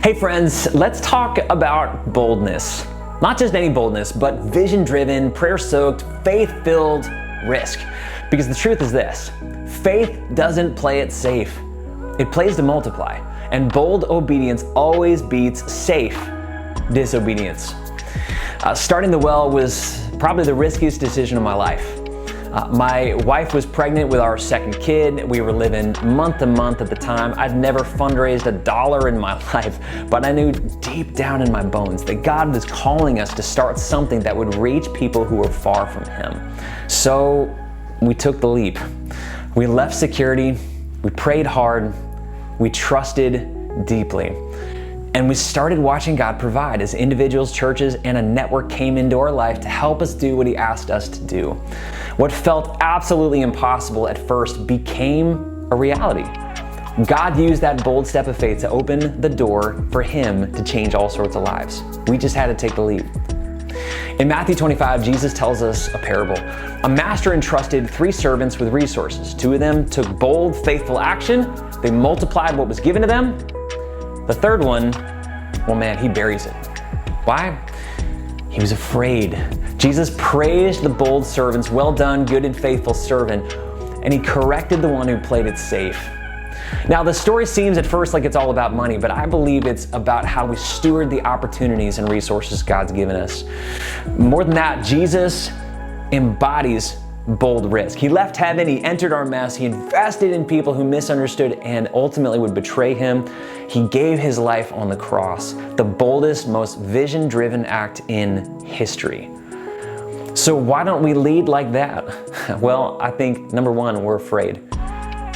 Hey friends, let's talk about boldness. Not just any boldness, but vision-driven, prayer-soaked, faith-filled risk. Because the truth is this, faith doesn't play it safe. It plays to multiply. And bold obedience always beats safe disobedience. Starting the well was probably the riskiest decision of my life. My wife was pregnant with our second kid. We were living month to month at the time. I'd never fundraised $1 in my life, but I knew deep down in my bones that God was calling us to start something that would reach people who were far from Him. So we took the leap. We left security, we prayed hard, we trusted deeply. And we started watching God provide as individuals, churches, and a network came into our life to help us do what He asked us to do. What felt absolutely impossible at first became a reality. God used that bold step of faith to open the door for Him to change all sorts of lives. We just had to take the leap. In Matthew 25, Jesus tells us a parable. A master entrusted 3 servants with resources. 2 of them took bold, faithful action. They multiplied what was given to them. The third one, well man, he buries it. Why? He was afraid. Jesus praised the bold servants, well done, good and faithful servant, and He corrected the one who played it safe. Now the story seems at first like it's all about money, but I believe it's about how we steward the opportunities and resources God's given us. More than that, Jesus embodies bold risk. He left heaven, He entered our mess, He invested in people who misunderstood and ultimately would betray Him. He gave His life on the cross, the boldest, most vision-driven act in history. So why don't we lead like that? Well, I think number one, we're afraid.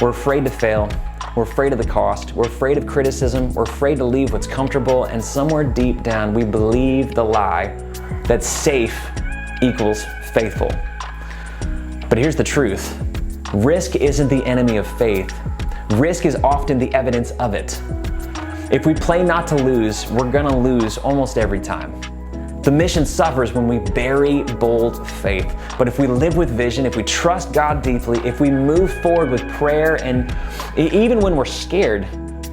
We're afraid to fail. We're afraid of the cost. We're afraid of criticism. We're afraid to leave what's comfortable, and somewhere deep down, we believe the lie that safe equals faithful. But here's the truth. Risk isn't the enemy of faith. Risk is often the evidence of it. If we play not to lose, we're gonna lose almost every time. The mission suffers when we bury bold faith. But if we live with vision, if we trust God deeply, if we move forward with prayer, and even when we're scared,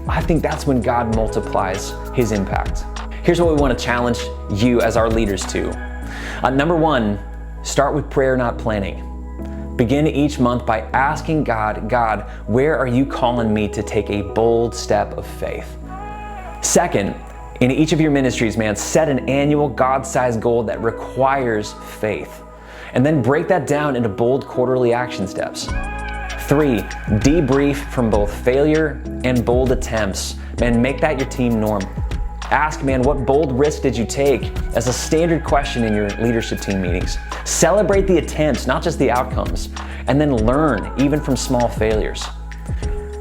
I think that's when God multiplies His impact. Here's what we want to challenge you as our leaders to. Number one, start with prayer, not planning. Begin each month by asking God, where are you calling me to take a bold step of faith? Second, in each of your ministries, man, set an annual God-sized goal that requires faith. And then break that down into bold quarterly action steps. 3, debrief from both failure and bold attempts. Man, make that your team norm. Ask, man, what bold risk did you take as a standard question in your leadership team meetings. Celebrate the attempts, not just the outcomes, and then learn even from small failures.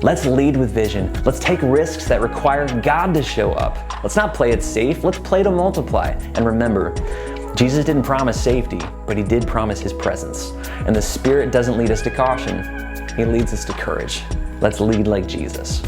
Let's lead with vision. Let's take risks that require God to show up. Let's not play it safe, let's play to multiply. And remember, Jesus didn't promise safety, but He did promise His presence. And the Spirit doesn't lead us to caution, He leads us to courage. Let's lead like Jesus.